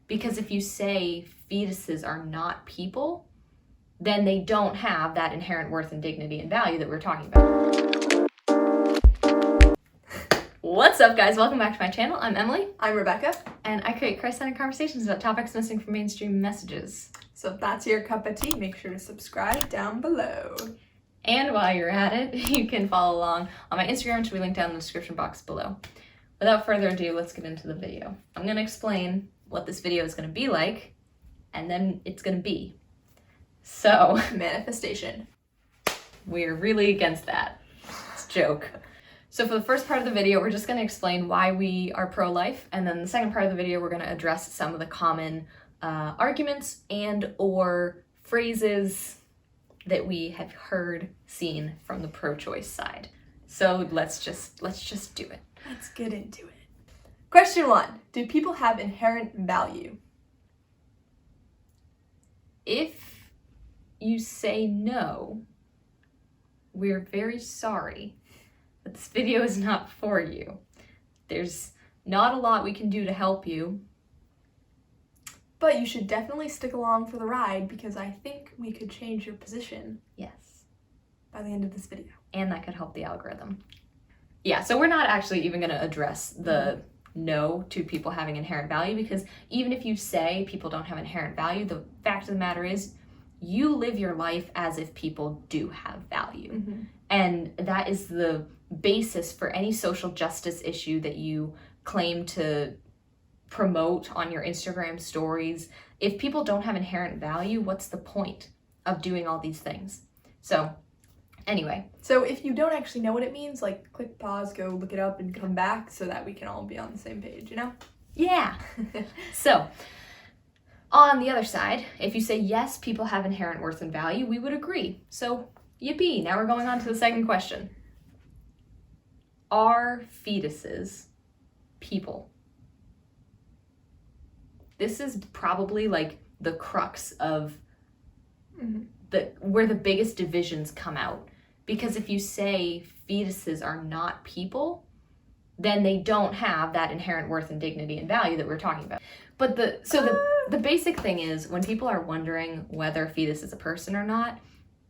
Because if you say fetuses are not people, then they don't have that inherent worth and dignity and value that we're talking about. What's up, guys? Welcome back to my channel. I'm Emily. I'm Rebecca. And I create Christ-centered conversations about topics missing from mainstream messages. So if that's your cup of tea, make sure to subscribe down below. And while you're at it, you can follow along on my Instagram, which we link down in the description box below. Without further ado, let's get into the video. I'm going to explain what this video is going to be like, and then it's going to be. So, manifestation. We're really against that. It's a joke. So for the first part of the video, we're just going to explain why we are pro-life, and then the second part of the video, we're going to address some of the common arguments and or phrases that we have heard, seen from the pro-choice side. So let's just do it. Let's get into it. Question 1. Do people have inherent value? If you say no, we're very sorry, but this video is not for you. There's not a lot we can do to help you. But you should definitely stick along for the ride because I think we could change your position. Yes. By the end of this video. And that could help the algorithm. Yeah, so we're not actually even going to address the no to people having inherent value, because even if you say people don't have inherent value, the fact of the matter is you live your life as if people do have value. Mm-hmm. And that is the basis for any social justice issue that you claim to promote on your Instagram stories. If people don't have inherent value, what's the point of doing all these things? So anyway. So if you don't actually know what it means, like click pause, go look it up and come back so that we can all be on the same page, you know? Yeah. So on the other side, if you say yes, people have inherent worth and value, we would agree. So yippee. Now we're going on to the second question. Are fetuses people? This is probably like the crux of where the biggest divisions come out. Because if you say fetuses are not people, then they don't have that inherent worth and dignity and value that we're talking about. But the basic thing is, when people are wondering whether a fetus is a person or not,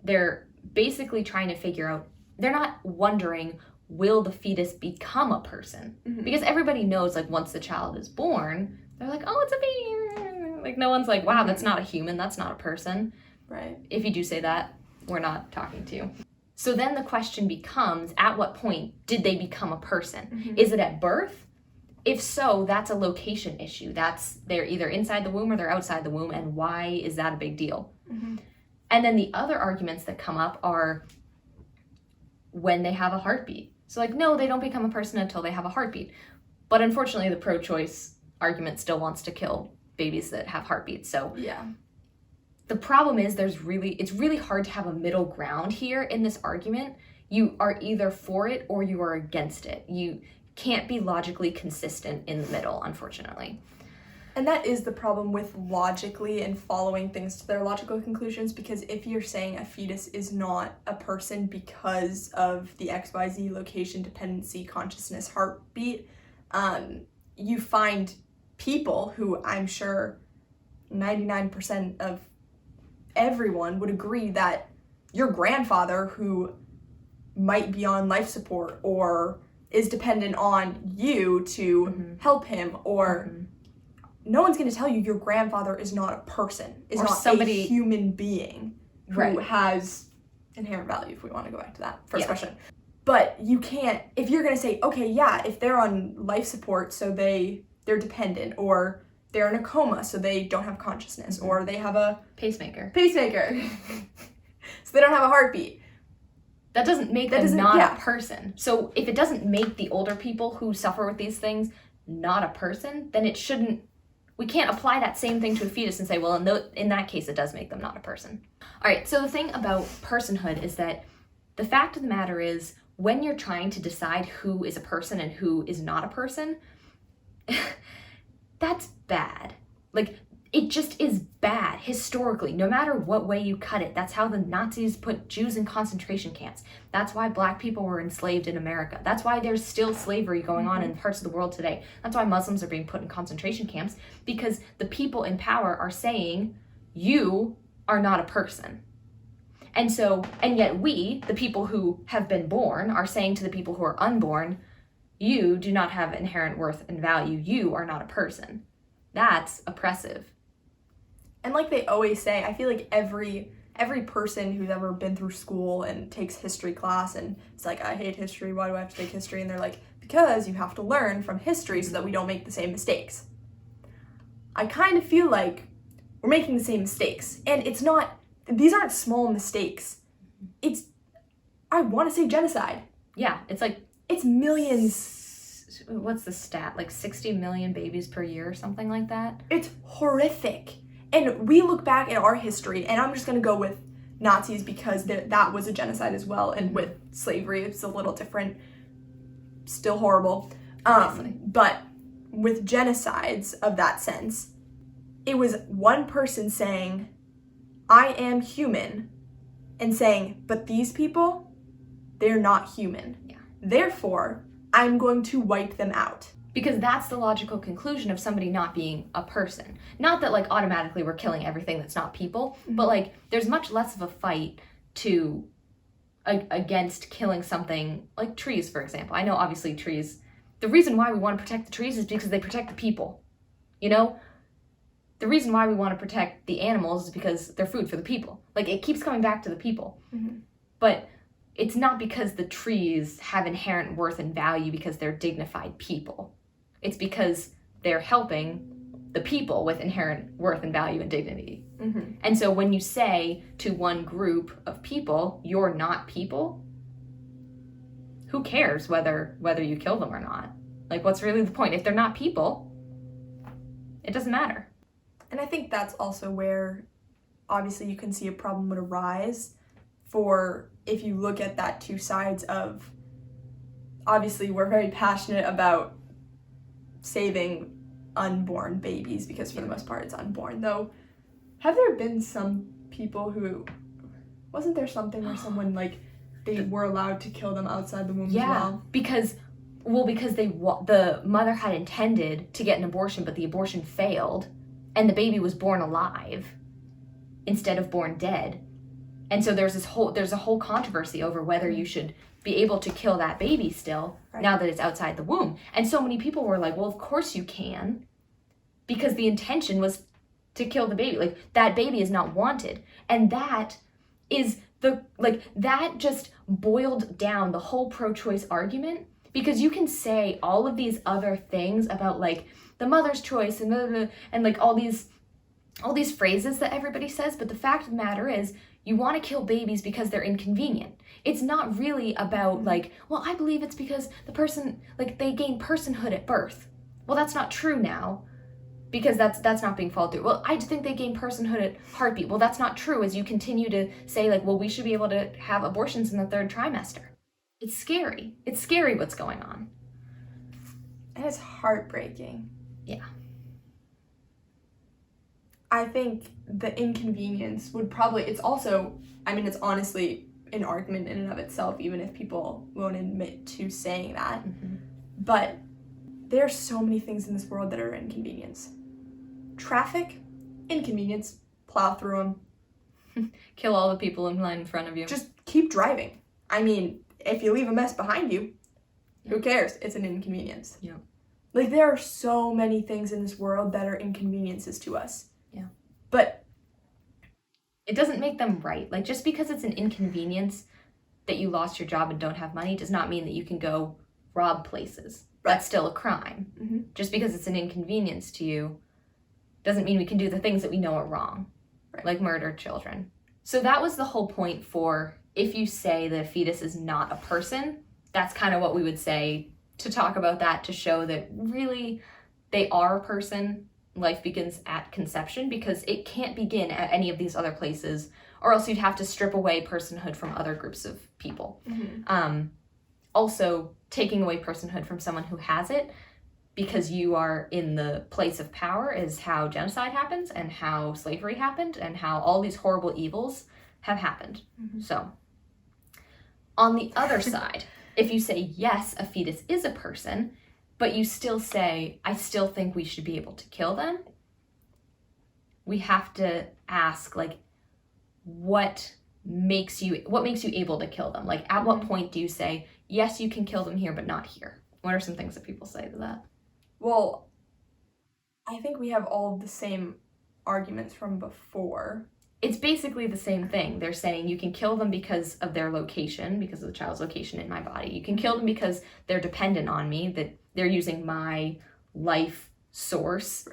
they're basically trying to figure out, they're not wondering, will the fetus become a person? Mm-hmm. Because everybody knows, like, once the child is born, they're like, oh, it's a baby. Like, no one's like, wow, that's not a human, that's not a person. Right. If you do say that, we're not talking to you. So then the question becomes, at what point did they become a person? Mm-hmm. Is it at birth? If so, that's a location issue. They're either inside the womb or they're outside the womb, and why is that a big deal? Mm-hmm. And then the other arguments that come up are when they have a heartbeat. So like, no, they don't become a person until they have a heartbeat. But unfortunately, the pro-choice argument still wants to kill babies that have heartbeats. So yeah. The problem is it's really hard to have a middle ground here in this argument. You are either for it or you are against it. You can't be logically consistent in the middle, unfortunately. And that is the problem with logically and following things to their logical conclusions, because if you're saying a fetus is not a person because of the XYZ location, dependency, consciousness, heartbeat, you find people who I'm sure 99% of everyone would agree that your grandfather, who might be on life support or is dependent on you to help him, or no one's going to tell you your grandfather is not a person, is or not somebody, a human being who right, has inherent value, if we want to go back to that first question. But you can't, if you're going to say, okay, yeah, if they're on life support, so they're dependent, or they're in a coma, so they don't have consciousness, or they have a pacemaker. So they don't have a heartbeat. That doesn't make them not a person. So if it doesn't make the older people who suffer with these things not a person, then we can't apply that same thing to a fetus and say, well, in that case, it does make them not a person. All right, so the thing about personhood is that the fact of the matter is, when you're trying to decide who is a person and who is not a person, that's bad. Like, it just is bad historically, no matter what way you cut it. That's how the Nazis put Jews in concentration camps. That's why Black people were enslaved in America. That's why there's still slavery going on in parts of the world today. That's why Muslims are being put in concentration camps, because the people in power are saying, you are not a person. And yet we, the people who have been born, are saying to the people who are unborn, you do not have inherent worth and value. You are not a person. That's oppressive. And like they always say, I feel like every person who's ever been through school and takes history class and it's like, I hate history, why do I have to take history? And they're like, because you have to learn from history so that we don't make the same mistakes. I kind of feel like we're making the same mistakes. And these aren't small mistakes. I want to say genocide. Yeah, it's millions. What's the stat? Like 60 million babies per year or something like that? It's horrific. And we look back at our history, and I'm just going to go with Nazis because that was a genocide as well. And with slavery, it's a little different. Still horrible. But with genocides of that sense, it was one person saying, I am human, and saying, but these people, they're not human. Yeah. Therefore, I'm going to wipe them out. Because that's the logical conclusion of somebody not being a person. Not that like automatically we're killing everything that's not people, but like there's much less of a fight against killing something like trees, for example. I know obviously trees, the reason why we want to protect the trees is because they protect the people. You know? The reason why we want to protect the animals is because they're food for the people. Like, it keeps coming back to the people. But it's not because the trees have inherent worth and value because they're dignified people. It's because they're helping the people with inherent worth and value and dignity. And so when you say to one group of people, you're not people, who cares whether you kill them or not? Like, what's really the point? If they're not people, it doesn't matter. And I think that's also where, obviously, you can see a problem would arise for if you look at that two sides of, obviously, we're very passionate about saving unborn babies because for the most part it's unborn. Though, have there been some people who, wasn't there something where someone, like, they were allowed to kill them outside the womb as well? Because the mother had intended to get an abortion, but the abortion failed. And the baby was born alive instead of born dead. And so there's a whole controversy over whether you should be able to kill that baby still now that it's outside the womb. And so many people were like, well, of course you can, because the intention was to kill the baby. Like, that baby is not wanted. And that is that just boiled down the whole pro-choice argument, because you can say all of these other things about like the mother's choice and blah, blah, blah, and like all these phrases that everybody says, but the fact of the matter is you want to kill babies because they're inconvenient. It's not really about like, well, I believe it's because the person, like, they gain personhood at birth. Well, that's not true now, because that's not being followed through. Well, I think they gain personhood at heartbeat. Well, that's not true, as you continue to say like, well, we should be able to have abortions in the 3rd trimester. It's scary. It's scary what's going on. And it's heartbreaking. Yeah. I think the inconvenience would probably, it's also, I mean, it's honestly an argument in and of itself, even if people won't admit to saying that. But there are so many things in this world that are inconvenience. Traffic, inconvenience, plow through them. Kill all the people in line in front of you. Just keep driving. I mean, if you leave a mess behind you, who cares? It's an inconvenience. Yeah. Like, there are so many things in this world that are inconveniences to us. Yeah. But it doesn't make them right. Like, just because it's an inconvenience that you lost your job and don't have money does not mean that you can go rob places. That's still a crime. Just because it's an inconvenience to you doesn't mean we can do the things that we know are wrong, like murder children. So that was the whole point for, if you say that a fetus is not a person, that's kind of what we would say to talk about that, to show that really they are a person. Life begins at conception, because it can't begin at any of these other places, or else you'd have to strip away personhood from other groups of people. Also, taking away personhood from someone who has it because you are in the place of power is how genocide happens and how slavery happened and how all these horrible evils have happened. So, on the other side, if you say, yes, a fetus is a person, but you still say, I still think we should be able to kill them, we have to ask, like, what makes you able to kill them? Like, at what point do you say, yes, you can kill them here, but not here? What are some things that people say to that? Well, I think we have all of the same arguments from before. It's basically the same thing. They're saying you can kill them because of their location, because of the child's location in my body. You can kill them because they're dependent on me, that they're using my life source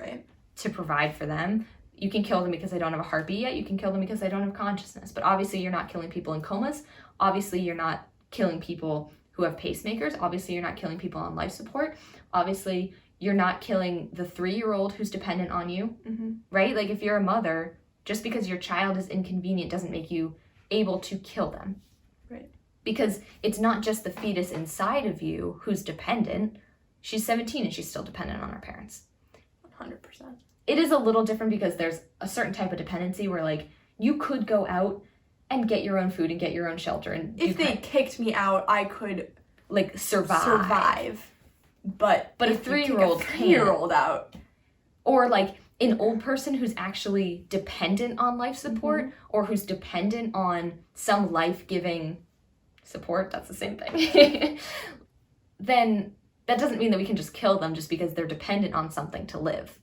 to provide for them. You can kill them because I don't have a heartbeat yet. You can kill them because I don't have consciousness. But obviously you're not killing people in comas. Obviously you're not killing people who have pacemakers. Obviously you're not killing people on life support. Obviously you're not killing the 3-year-old who's dependent on you, right? Like, if you're a mother, just because your child is inconvenient doesn't make you able to kill them. Right. Because it's not just the fetus inside of you who's dependent. She's 17 and she's still dependent on her parents. 100%. It is a little different because there's a certain type of dependency where, like, you could go out and get your own food and get your own shelter. And if they kicked me out, I could, like, survive. But a 3-year-old can't. 3-year-old out. Or, like, an old person who's actually dependent on life support or who's dependent on some life-giving support, that's the same thing, then that doesn't mean that we can just kill them just because they're dependent on something to live.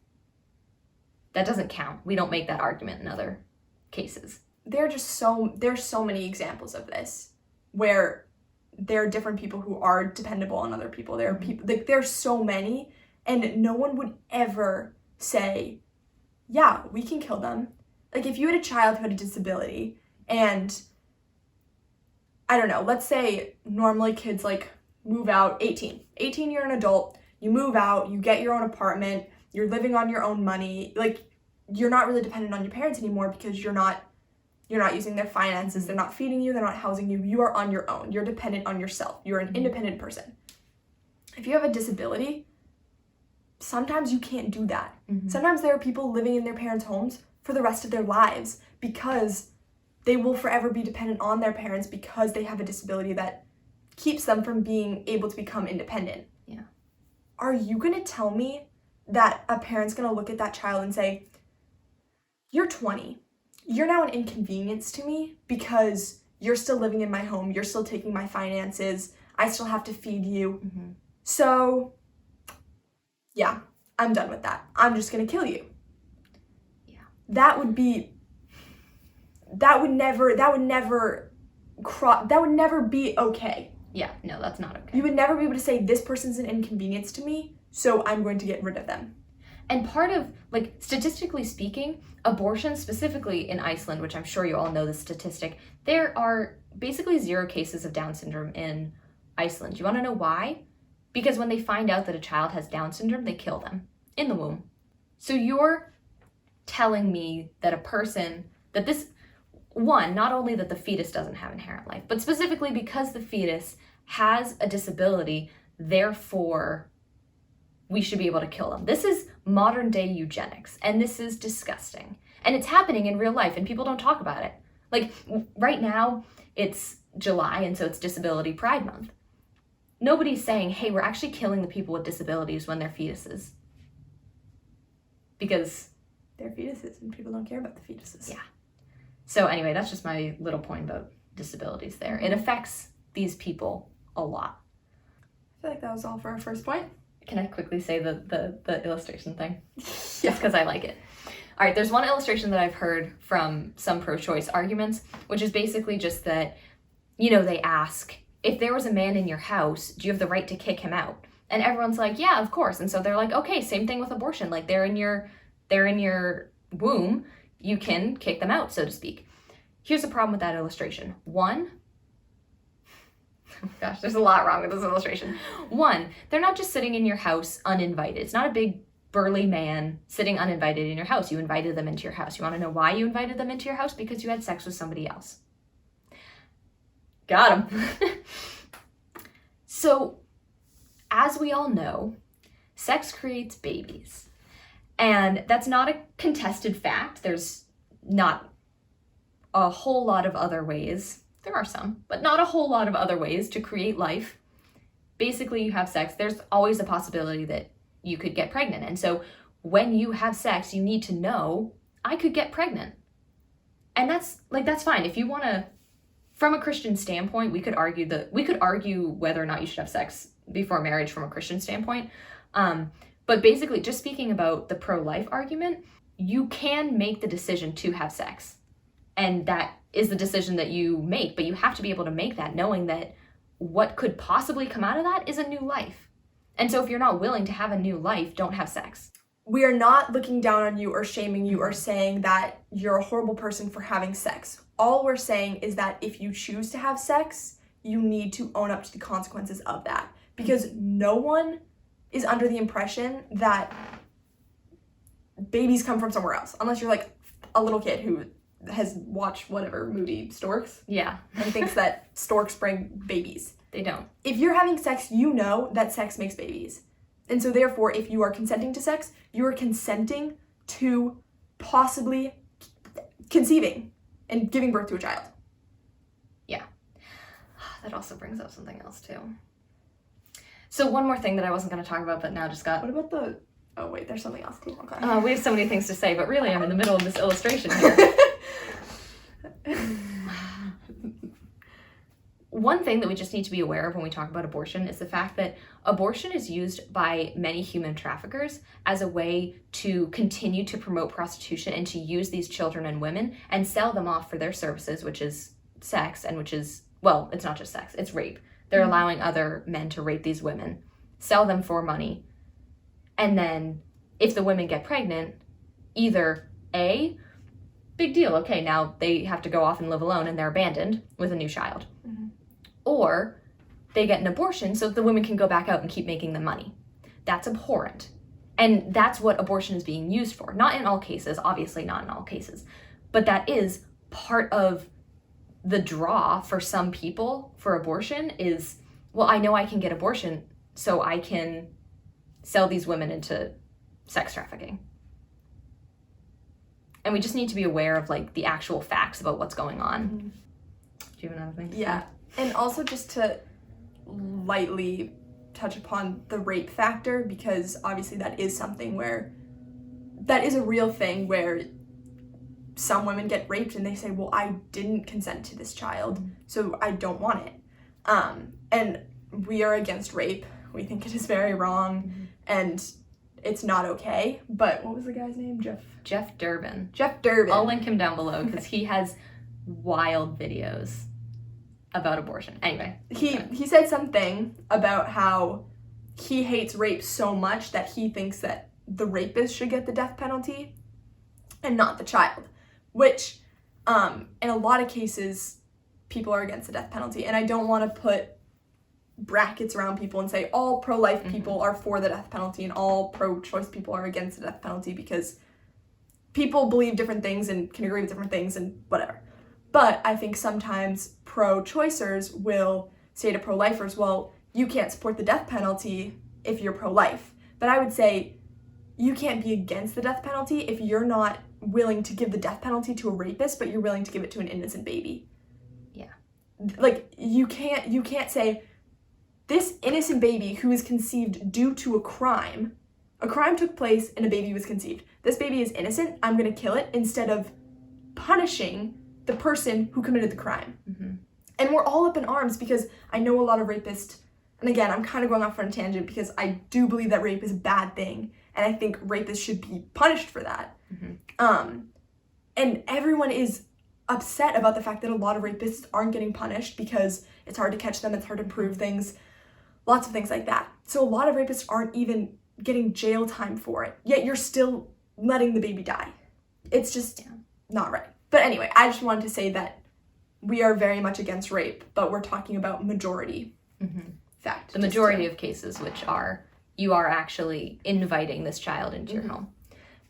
That doesn't count. We don't make that argument in other cases. There's so many examples of this where there are different people who are dependable on other people. There are people, like, there's so many, and no one would ever say, yeah, we can kill them. Like, if you had a child who had a disability, and I don't know, let's say normally kids, like, move out 18, you're an adult, you move out, you get your own apartment, you're living on your own money, like, you're not really dependent on your parents anymore because you're not using their finances, they're not feeding you, they're not housing you, you are on your own, you're dependent on yourself, you're an independent person. If you have a disability, sometimes you can't do that. Sometimes there are people living in their parents' homes for the rest of their lives because they will forever be dependent on their parents because they have a disability that keeps them from being able to become independent. Yeah. Are you gonna tell me that a parent's gonna look at that child and say, you're 20, you're now an inconvenience to me because you're still living in my home, you're still taking my finances, I still have to feed you. So, yeah, I'm done with that. I'm just gonna kill you. Yeah. That would never be okay. Yeah, no, that's not okay. You would never be able to say, this person's an inconvenience to me, so I'm going to get rid of them. And part of, like, statistically speaking, abortion, specifically in Iceland, which I'm sure you all know the statistic, there are basically 0 cases of Down syndrome in Iceland. Do you want to know why? Because when they find out that a child has Down syndrome, they kill them in the womb. So you're telling me that not only that the fetus doesn't have inherent life, but specifically because the fetus has a disability, therefore we should be able to kill them. This is modern day eugenics, and this is disgusting. And it's happening in real life, and people don't talk about it. Like, right now, it's July, and so it's Disability Pride Month. Nobody's saying, hey, we're actually killing the people with disabilities when they're fetuses. Because they're fetuses, and people don't care about the fetuses. Yeah. So anyway, that's just my little point about disabilities there. It affects these people a lot. I feel like that was all for our first point. Can I quickly say the illustration thing? Just because I like it. All right, there's one illustration that I've heard from some pro-choice arguments, which is basically just that, they ask, if there was a man in your house, do you have the right to kick him out? And everyone's like, yeah, of course. And so they're like, okay, same thing with abortion. Like, they're in your womb, you can kick them out, so to speak. Here's the problem with that illustration. One, gosh, there's a lot wrong with this illustration. One, they're not just sitting in your house uninvited. It's not a big burly man sitting uninvited in your house. You invited them into your house. You want to know why you invited them into your house? Because you had sex with somebody else. Got him. So, as we all know, sex creates babies. And that's not a contested fact. There's not a whole lot of other ways. There are some, but not a whole lot of other ways to create life. Basically, you have sex. There's always a possibility that you could get pregnant. And so when you have sex, you need to know, I could get pregnant. And that's fine. If you want to, from a Christian standpoint, we could argue whether or not you should have sex before marriage from a Christian standpoint. But basically, just speaking about the pro-life argument, you can make the decision to have sex. And that is the decision that you make, but you have to be able to make that knowing that what could possibly come out of that is a new life. And so if you're not willing to have a new life, don't have sex. We are not looking down on you or shaming you or saying that you're a horrible person for having sex. All we're saying is that if you choose to have sex, you need to own up to the consequences of that. Because no one is under the impression that babies come from somewhere else. Unless you're like a little kid who has watched whatever movie, Storks. Yeah. And thinks that storks bring babies. They don't. If you're having sex, you know that sex makes babies. And so therefore, if you are consenting to sex, you are consenting to possibly conceiving and giving birth to a child. Yeah. That also brings up something else too. So one more thing that I wasn't going to talk about, but now just got... What about the... Oh, wait, there's something else. Okay. We have so many things to say, but really I'm in the middle of this illustration here. One thing that we just need to be aware of when we talk about abortion is the fact that abortion is used by many human traffickers as a way to continue to promote prostitution and to use these children and women and sell them off for their services, which is sex, and which is, well, it's not just sex, it's rape. They're allowing other men to rape these women, sell them for money, and then if the women get pregnant, either A, big deal, okay, now they have to go off and live alone and they're abandoned with a new child. Mm-hmm. Or they get an abortion so that the women can go back out and keep making them money. That's abhorrent. And that's what abortion is being used for. Not in all cases, obviously not in all cases, but that is part of the draw for some people for abortion is, well, I know I can get abortion so I can sell these women into sex trafficking. And we just need to be aware of like the actual facts about what's going on. Mm-hmm. Do you have another thing? Yeah. And also just to lightly touch upon the rape factor, because obviously that is something where, that is a real thing where some women get raped and they say, well, I didn't consent to this child, so I don't want it. And we are against rape. We think it is very wrong and it's not okay. But what was the guy's name? Jeff Durbin. Jeff Durbin. I'll link him down below because he has wild videos about abortion. Anyway. He said something about how he hates rape so much that he thinks that the rapist should get the death penalty and not the child. Which, in a lot of cases, people are against the death penalty. And I don't want to put brackets around people and say all pro-life people are for the death penalty and all pro-choice people are against the death penalty, because people believe different things and can agree with different things and whatever. But I think sometimes pro-choicers will say to pro-lifers, well, you can't support the death penalty if you're pro-life. But I would say you can't be against the death penalty if you're not willing to give the death penalty to a rapist, but you're willing to give it to an innocent baby. Yeah. Like, you can't say, this innocent baby who is conceived due to a crime took place and a baby was conceived. This baby is innocent, I'm going to kill it, instead of punishing the person who committed the crime. Mm-hmm. And we're all up in arms because I know a lot of rapists, and again, I'm kind of going off on a tangent because I do believe that rape is a bad thing, and I think rapists should be punished for that. Mm-hmm. And everyone is upset about the fact that a lot of rapists aren't getting punished because it's hard to catch them, it's hard to prove things, lots of things like that. So a lot of rapists aren't even getting jail time for it, yet you're still letting the baby die. It's just not right. But anyway, I just wanted to say that we are very much against rape, but we're talking about majority fact. The majority of cases, which are, you are actually inviting this child into your home.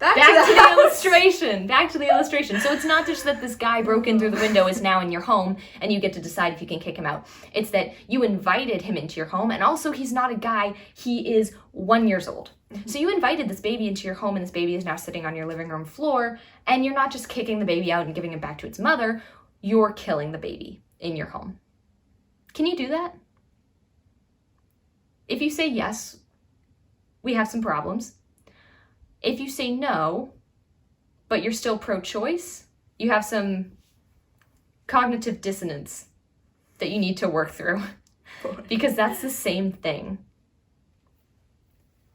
Back to the illustration. Back to the illustration. So it's not just that this guy broke in through the window, is now in your home, and you get to decide if you can kick him out. It's that you invited him into your home, and also he's not a guy, he is 1 year old. So you invited this baby into your home, and this baby is now sitting on your living room floor, and you're not just kicking the baby out and giving it back to its mother, you're killing the baby in your home. Can you do that? If you say yes, we have some problems. If you say no, but you're still pro-choice, you have some cognitive dissonance that you need to work through, because that's the same thing.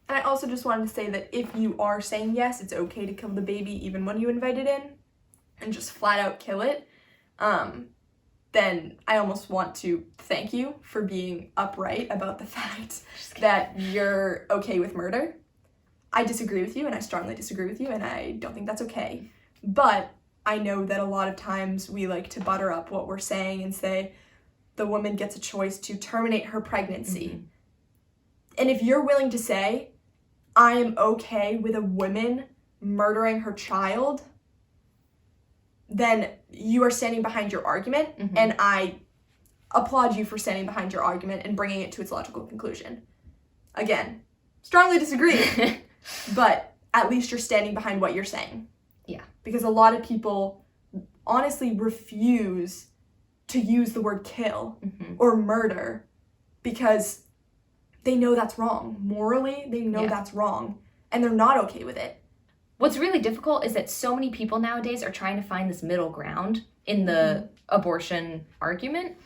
And I also just wanted to say that if you are saying yes, it's okay to kill the baby even when you invite it in, and just flat out kill it, then I almost want to thank you for being upright about the fact that you're okay with murder. I disagree with you, and I strongly disagree with you, and I don't think that's okay. But I know that a lot of times we like to butter up what we're saying and say the woman gets a choice to terminate her pregnancy. Mm-hmm. And if you're willing to say, I am okay with a woman murdering her child, then you are standing behind your argument, mm-hmm. and I applaud you for standing behind your argument and bringing it to its logical conclusion. Again, strongly disagree, but at least you're standing behind what you're saying. Yeah. Because a lot of people honestly refuse to use the word kill, mm-hmm. or murder because they know that's wrong. Morally, they know that's wrong, and they're not okay with it. What's really difficult is that so many people nowadays are trying to find this middle ground in the abortion argument,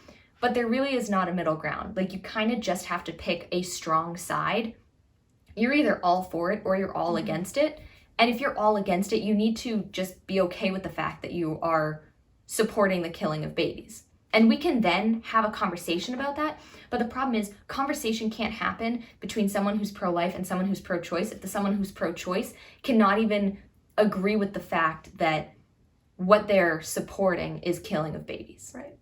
but there really is not a middle ground. Like, you kind of just have to pick a strong side. You're either all for it or you're all against it. And if you're all against it, you need to just be okay with the fact that you are supporting the killing of babies. And we can then have a conversation about that. But the problem is, conversation can't happen between someone who's pro-life and someone who's pro-choice if the someone who's pro-choice cannot even agree with the fact that what they're supporting is killing of babies. Right.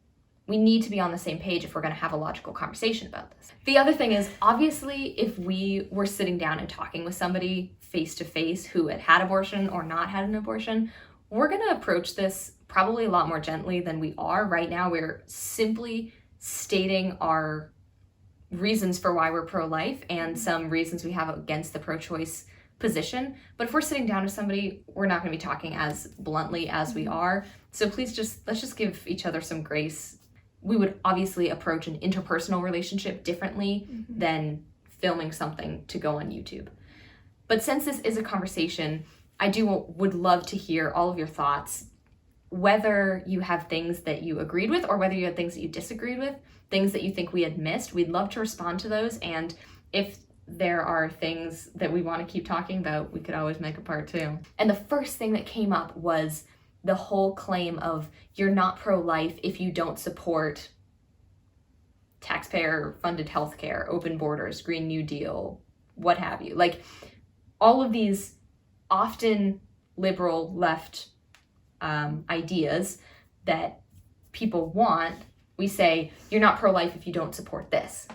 We need to be on the same page if we're going to have a logical conversation about this. The other thing is, obviously, if we were sitting down and talking with somebody face-to-face who had had abortion or not had an abortion, we're going to approach this probably a lot more gently than we are right now. We're simply stating our reasons for why we're pro-life and some reasons we have against the pro-choice position. But if we're sitting down with somebody, we're not going to be talking as bluntly as we are. So please let's just give each other some grace. We would obviously approach an interpersonal relationship differently than filming something to go on YouTube. But since this is a conversation, I would love to hear all of your thoughts, whether you have things that you agreed with or whether you had things that you disagreed with, things that you think we had missed. We'd love to respond to those. And if there are things that we want to keep talking about, we could always make a part 2. And the first thing that came up was the whole claim of you're not pro-life if you don't support taxpayer-funded healthcare, open borders, Green New Deal, what have you. Like, all of these often liberal left ideas that people want, we say, you're not pro-life if you don't support this.